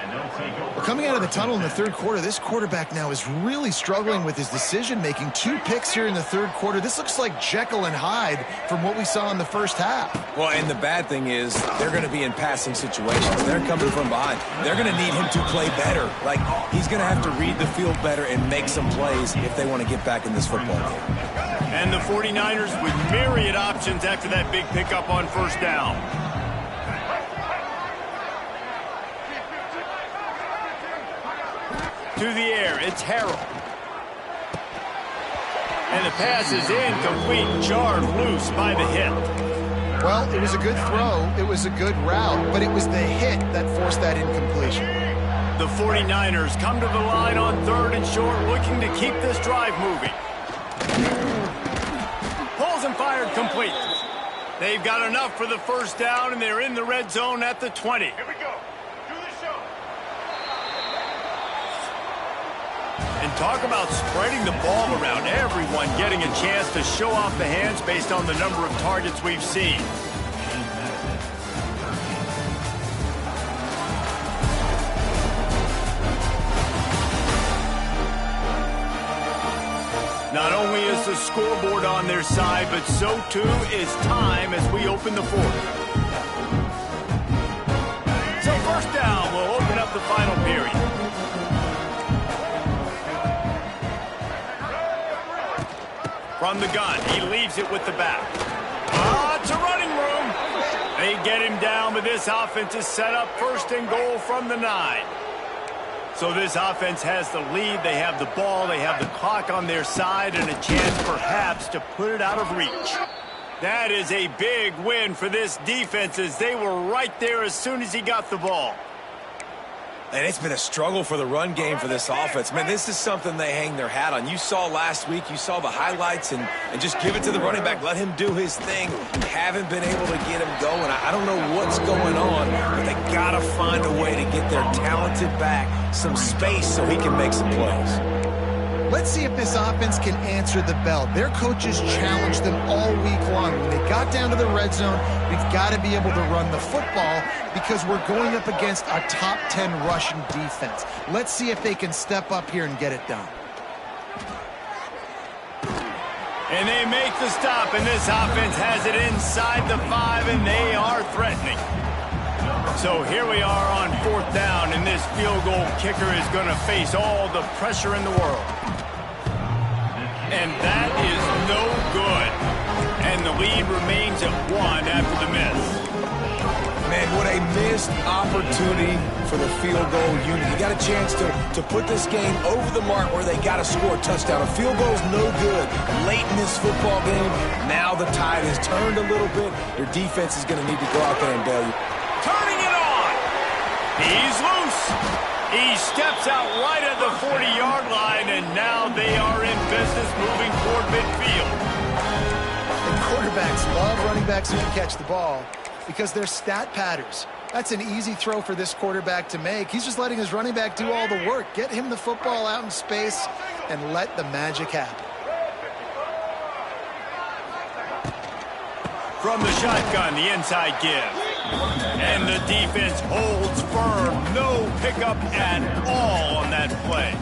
Well, coming out of the tunnel in the 3rd quarter, this quarterback now is really struggling with his decision-making. 2 picks here in the 3rd quarter. This looks like Jekyll and Hyde from what we saw in the 1st half. well, and the bad thing is they're going to be in passing situations. They're coming from behind. They're going to need him to play better. Like, he's going to have to read the field better and make some plays if they want to get back in this football game. And the 49ers with myriad options after that big pickup on 1st down. To the air, it's Harrell. And the pass is incomplete, jarred loose by the hit. Well, it was a good throw, it was a good route, but it was the hit that forced that incompletion. The 49ers come to the line on 3rd and short, looking to keep this drive moving. Pulls and fired complete. They've got enough for the 1st down, and they're in the red zone at the 20. Here we go. Do the show. And talk about spreading the ball around. Everyone getting a chance to show off the hands based on the number of targets we've seen. Not only is the scoreboard on their side, but so too is time as we open the 4th. So 1st down will open up the final period. From the gun, he leaves it with the back. It's a running room. They get him down, but this offense is set up 1st and goal from the 9. So this offense has the lead. They have the ball. They have the clock on their side and a chance perhaps to put it out of reach. That is a big win for this defense as they were right there as soon as he got the ball. And it's been a struggle for the run game for this offense. Man, this is something they hang their hat on. You saw last week, you saw the highlights, and just give it to the running back. Let him do his thing. Haven't been able to get him going. I don't know what's going on, but they got to find a way to get their talented back some space so he can make some plays. Let's see if this offense can answer the bell. Their coaches challenged them all week long. When they got down to the red zone, we've got to be able to run the football because we're going up against a top 10 rushing defense. Let's see if they can step up here and get it done. And they make the stop, and this offense has it inside the 5, and they are threatening. So here we are on 4th down, and this field goal kicker is going to face all the pressure in the world. And that is no good. And the lead remains at 1 after the miss. Man, what a missed opportunity for the field goal unit. You got a chance to put this game over the mark where they got to score a touchdown. A field goal is no good late in this football game. Now the tide has turned a little bit. Your defense is going to need to go out there and bail you. Turning it on. He's loose. He steps out right at the 40-yard line, and now they are in business moving toward midfield. And quarterbacks love running backs who can catch the ball because they're stat patters. That's an easy throw for this quarterback to make. He's just letting his running back do all the work. Get him the football out in space and let the magic happen. From the shotgun, the inside give. And the defense holds firm. No pickup at all on that play.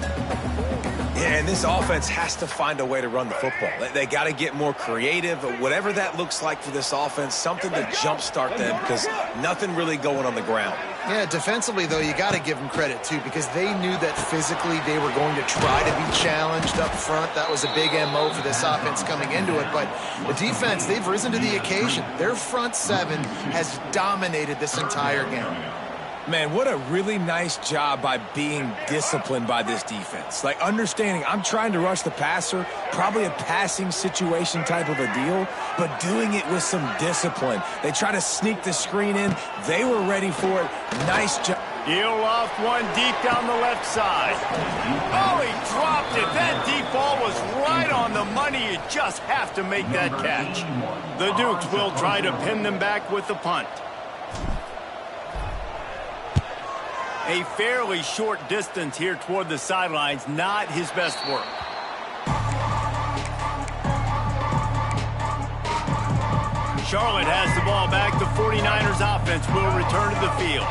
Yeah, and this offense has to find a way to run the football. They got to get more creative, whatever that looks like for this offense, something to jumpstart them because nothing really going on the ground. Yeah, defensively, though, you got to give them credit, too, because they knew that physically they were going to try to be challenged up front. That was a big MO for this offense coming into it. But the defense, they've risen to the occasion. Their front seven has dominated this entire game. Man, what a really nice job by being disciplined by this defense. Like, understanding I'm trying to rush the passer, probably a passing situation type of a deal, but doing it with some discipline. They try to sneak the screen in. They were ready for it. Nice job. He'll loft one deep down the left side. Oh, he dropped it. That deep ball was right on the money. You just have to make that catch. The Dukes will try to pin them back with the punt. A fairly short distance here toward the sidelines, not his best work. Charlotte has the ball back. The 49ers offense will return to the field.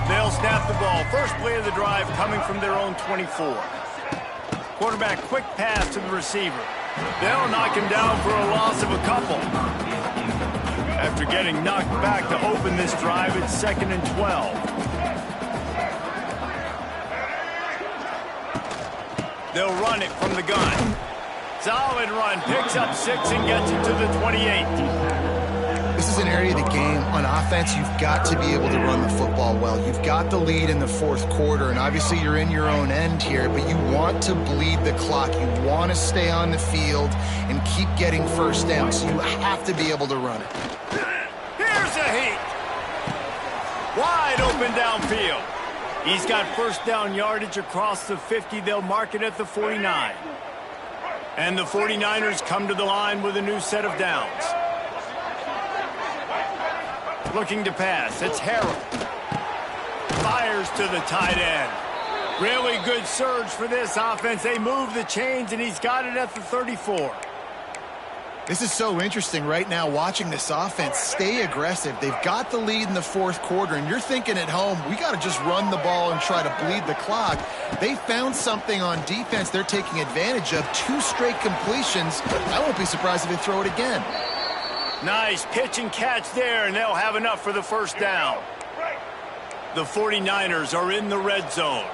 They'll snap the ball. First play of the drive coming from their own 24. Quarterback, quick pass to the receiver. They'll knock him down for a loss of a couple. After getting knocked back to open this drive, it's 2nd and 12. They'll run it from the gun. Solid run, picks up 6 and gets it to the 28. This is an area of the game. On offense, you've got to be able to run the football well. You've got the lead in the fourth quarter, and obviously you're in your own end here, but you want to bleed the clock. You want to stay on the field and keep getting first down, so you have to be able to run it. Here's a heat. Wide open downfield. He's got first down yardage across the 50. They'll mark it at the 49. And the 49ers come to the line with a new set of downs. Looking to pass. It's Harold. Fires to the tight end. Really good surge for this offense. They move the chains, and he's got it at the 34. This is so interesting right now watching this offense stay aggressive. They've got the lead in the fourth quarter, and you're thinking at home, we got to just run the ball and try to bleed the clock. They found something on defense they're taking advantage of. 2 straight completions. I won't be surprised if they throw it again. Nice pitch and catch there, and they'll have enough for the first down. The 49ers are in the red zone.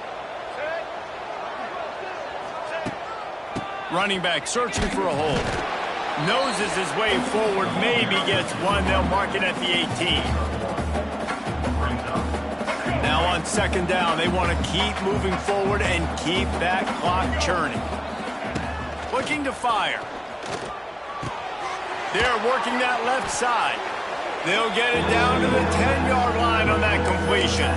Running back searching for a hole. Noses his way forward, maybe gets one. They'll mark it at the 18. Now on 2nd down, they want to keep moving forward and keep that clock churning. Looking to fire. They're working that left side. They'll get it down to the 10-yard line on that completion.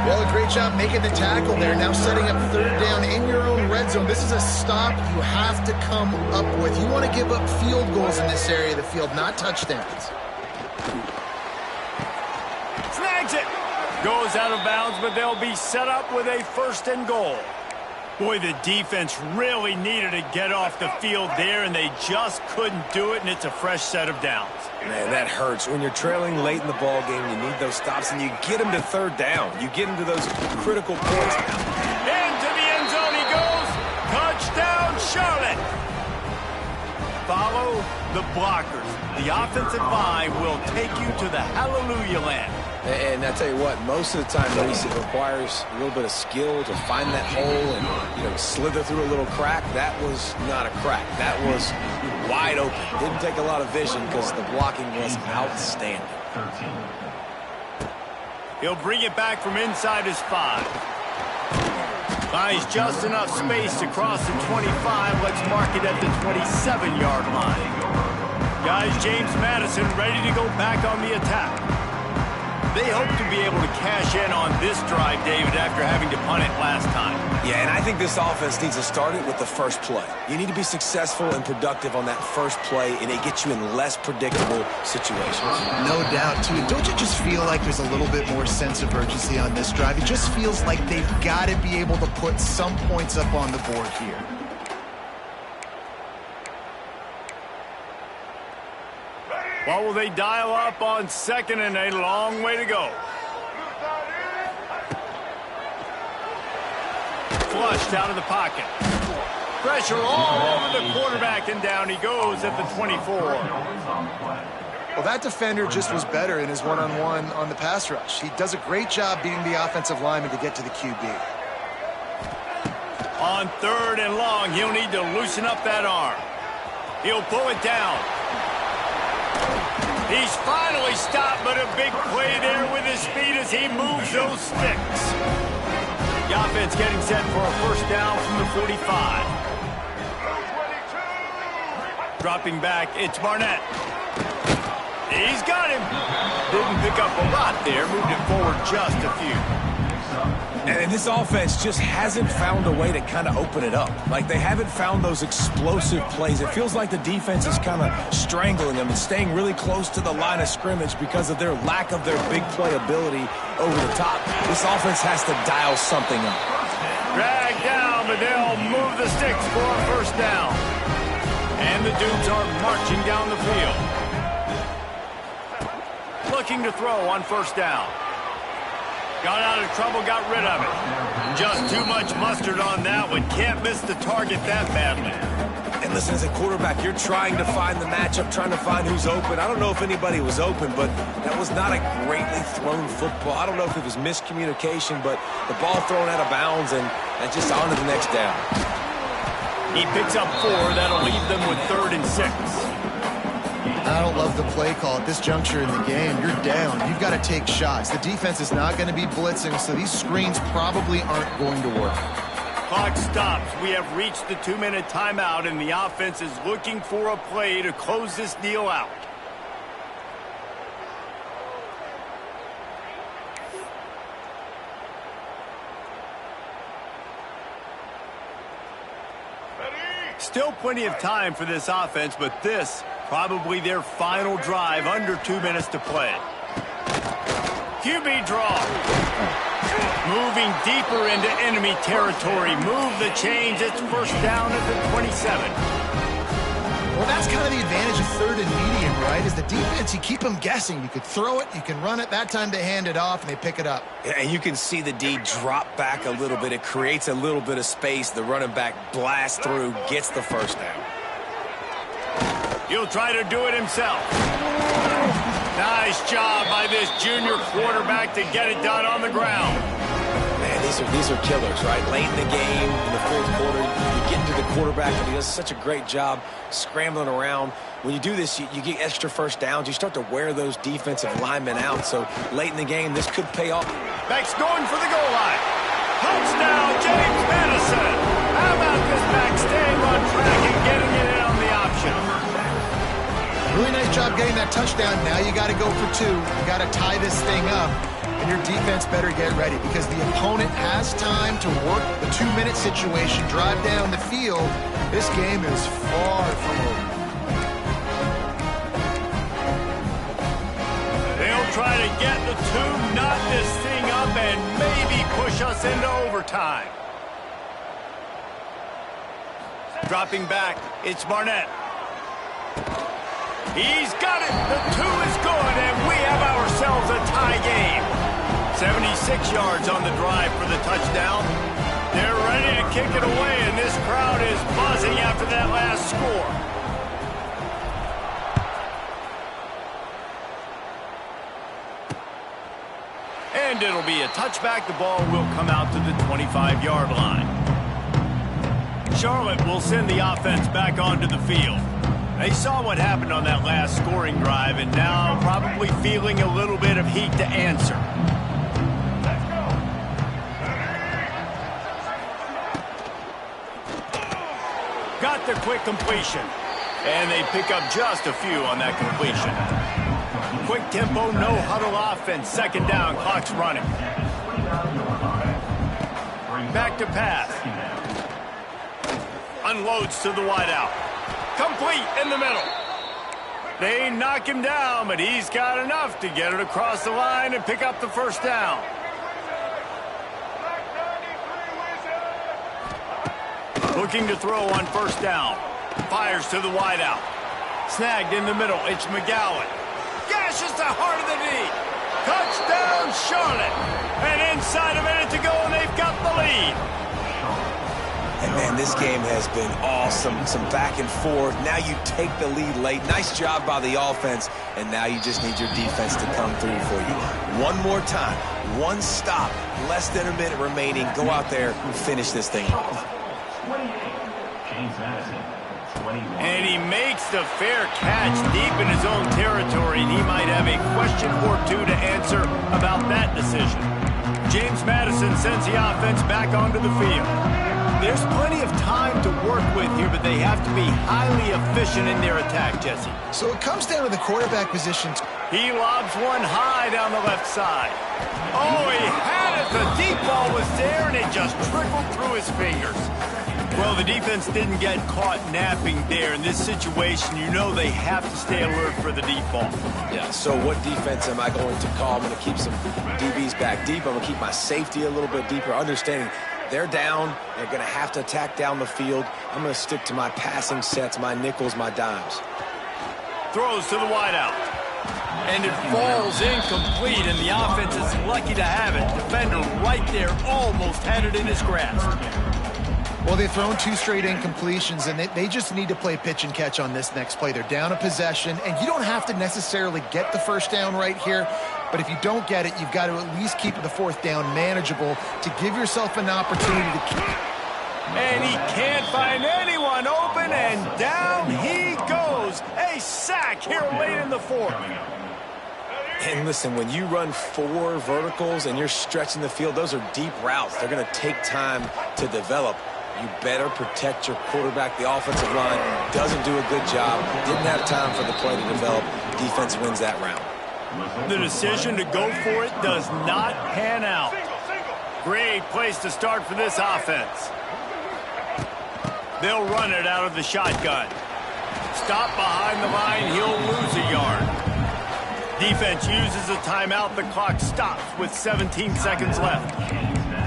Well, a great job making the tackle there. Now setting up 3rd down in your own red zone. This is a stop you have to come up with. You want to give up field goals in this area of the field, not touchdowns. Snags it. Goes out of bounds, but they'll be set up with a 1st and goal. Boy, the defense really needed to get off the field there, and they just couldn't do it, and it's a fresh set of downs. Man, that hurts. When you're trailing late in the ball game, you need those stops, and you get them to 3rd down. You get them to those critical points. Into the end zone he goes. Touchdown, Charlotte. Follow the blockers. The offensive line will take you to the hallelujah land. And I tell you what, most of the time, Reese, it requires a little bit of skill to find that hole and, you know, slither through a little crack. That was not a crack. That was wide open. Didn't take a lot of vision because the blocking was outstanding. He'll bring it back from inside his 5. Finds just enough space to cross the 25. Let's mark it at the 27-yard line. Guys, James Madison ready to go back on the attack. They hope to be able to cash in on this drive, David, after having to punt it last time. Yeah, and I think this offense needs to start it with the first play. You need to be successful and productive on that first play, and it gets you in less predictable situations. No doubt, too. Don't you just feel like there's a little bit more sense of urgency on this drive? It just feels like they've got to be able to put some points up on the board here. What will they dial up on second and a long way to go? Flushed out of the pocket. Pressure all over the quarterback, and down he goes at the 24. Well, that defender just was better in his one-on-one on the pass rush. He does a great job beating the offensive lineman to get to the QB. On third and long, he'll need to loosen up that arm. He'll pull it down. He's finally stopped, but a big play there with his speed as he moves those sticks. The offense getting set for a first down from the 45. Dropping back, it's Barnett. He's got him. Didn't pick up a lot there, moved it forward just a few. And this offense just hasn't found a way to kind of open it up. Like, they haven't found those explosive plays. It feels like the defense is kind of strangling them and staying really close to the line of scrimmage because of their lack of their big play ability over the top. This offense has to dial something up. Drag down, but they'll move the sticks for a first down. And the dudes are marching down the field. Looking to throw on first down. Got out of trouble, got rid of it. Just too much mustard on that one. Can't miss the target that badly. And listen, as a quarterback, you're trying to find the matchup, trying to find who's open. I don't know if anybody was open, but that was not a greatly thrown football. I don't know if it was miscommunication, but the ball thrown out of bounds and just on to the next down. He picks up 4. That'll leave them with 3rd and 6. I don't love the play call at this juncture in the game. You're down. You've got to take shots. The defense is not going to be blitzing, so these screens probably aren't going to work. Clock stops. We have reached the 2-minute timeout, and the offense is looking for a play to close this deal out. Still plenty of time for this offense, but this probably their final drive, under 2 minutes to play. QB draw. Moving deeper into enemy territory. Move the chains. It's first down at the 27. Well, that's kind of the advantage of 3rd and medium, right? Is the defense, you keep them guessing. You could throw it, you can run it. That time they hand it off, and they pick it up. Yeah, and you can see the D drop back a little bit. It creates a little bit of space. The running back blasts through, gets the first down. He'll try to do it himself. Nice job by this junior quarterback to get it done on the ground. Man, these are killers, right? Late in the game, in the 4th quarter, you get into the quarterback, and he does such a great job scrambling around. When you do this, you get extra first downs. You start to wear those defensive linemen out. So late in the game, this could pay off. Back's going for the goal line. Touchdown, James Madison. How about this back staying on track and getting it in on the option? Really nice job getting that touchdown. Now you got to go for 2. You got to tie this thing up. And your defense better get ready because the opponent has time to work the 2-minute situation, drive down the field. This game is far from over. They'll try to get the 2, knot this thing up, and maybe push us into overtime. Dropping back, it's Barnett. He's got it. The 2 is good, and we have ourselves a tie game. 76 yards on the drive for the touchdown. They're ready to kick it away, and this crowd is buzzing after that last score. And it'll be a touchback. The ball will come out to the 25-yard line. Charlotte will send the offense back onto the field. They saw what happened on that last scoring drive, and now probably feeling a little bit of heat to answer. Got the quick completion. And they pick up just a few on that completion. Quick tempo, no huddle offense. Second down, clock's running. Back to pass. Unloads to the wideout. Complete in the middle. They knock him down, but he's got enough to get it across the line and pick up the first down. Looking to throw on first down. Fires to the wideout. Snagged in the middle. It's McGowan. Gashes the heart of the knee. Touchdown, Charlotte. And inside a minute to go, and they've got the lead. And, man, this game has been awesome. Some back and forth. Now you take the lead late. Nice job by the offense. And now you just need your defense to come through for you. One more time. One stop. Less than a minute remaining. Go out there and finish this thing off. And he makes the fair catch deep in his own territory, and he might have a question or two to answer about that decision. James Madison sends the offense back onto the field. There's plenty of time to work with here, but they have to be highly efficient in their attack, Jesse. So it comes down to the quarterback position. He lobs one high down the left side. Oh, he had it. The deep ball was there, and it just trickled through his fingers. Well, the defense didn't get caught napping there. In this situation, you know they have to stay alert for the deep ball. Yeah, so what defense am I going to call? I'm going to keep some DBs back deep. I'm going to keep my safety a little bit deeper, understanding they're down. They're going to have to attack down the field. I'm going to stick to my passing sets, my nickels, my dimes. Throws to the wideout. And it falls incomplete, and the offense is lucky to have it. Defender right there almost had it in his grasp. Well, they've thrown two straight incompletions, and they just need to play pitch and catch on this next play. They're down a possession, and you don't have to necessarily get the first down right here, but if you don't get it, you've got to at least keep the fourth down manageable to give yourself an opportunity to keep. And he can't find anyone open, and down he goes. A sack here late in the fourth. And listen, when you run 4 verticals and you're stretching the field, those are deep routes. They're going to take time to develop. You better protect your quarterback. The offensive line doesn't do a good job. Didn't have time for the play to develop. Defense wins that round. The decision to go for it does not pan out. Great place to start for this offense. They'll run it out of the shotgun. Stop behind the line. He'll lose a yard. Defense uses a timeout. The clock stops with 17 seconds left.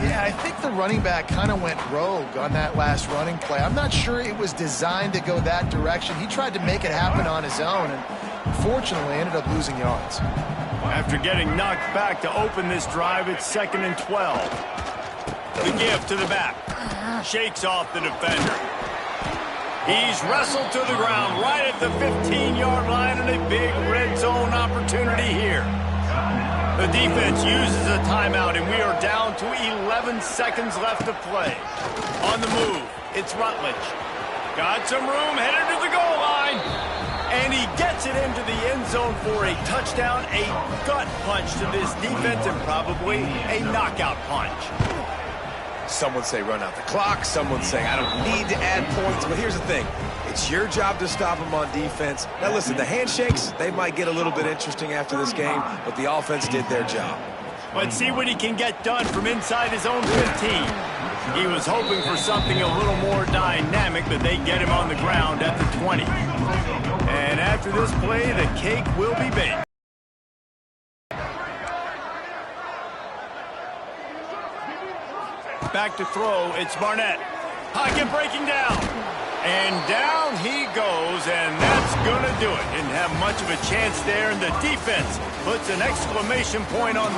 Yeah, I think the running back kind of went rogue on that last running play. I'm not sure it was designed to go that direction. He tried to make it happen on his own, and unfortunately ended up losing yards. After getting knocked back to open this drive, it's 2nd and 12. The give to the back. Shakes off the defender. He's wrestled to the ground right at the 15-yard line, and a big red zone opportunity here. The defense uses a timeout, and we are down to 11 seconds left to play. On the move, it's Rutledge. Got some room, headed to the goal line. And he gets it into the end zone for a touchdown, a gut punch to this defense, and probably a knockout punch. Some would say run out the clock. Some would say I don't need to add points. But here's the thing. It's your job to stop them on defense. Now, listen, the handshakes, they might get a little bit interesting after this game, but the offense did their job. Let's see what he can get done from inside his own 15. He was hoping for something a little more dynamic, but they get him on the ground at the 20. And after this play, the cake will be baked. Back to throw, it's Barnett. Pocket breaking down. And down he goes, and that's going to do it. Didn't have much of a chance there, and the defense puts an exclamation point on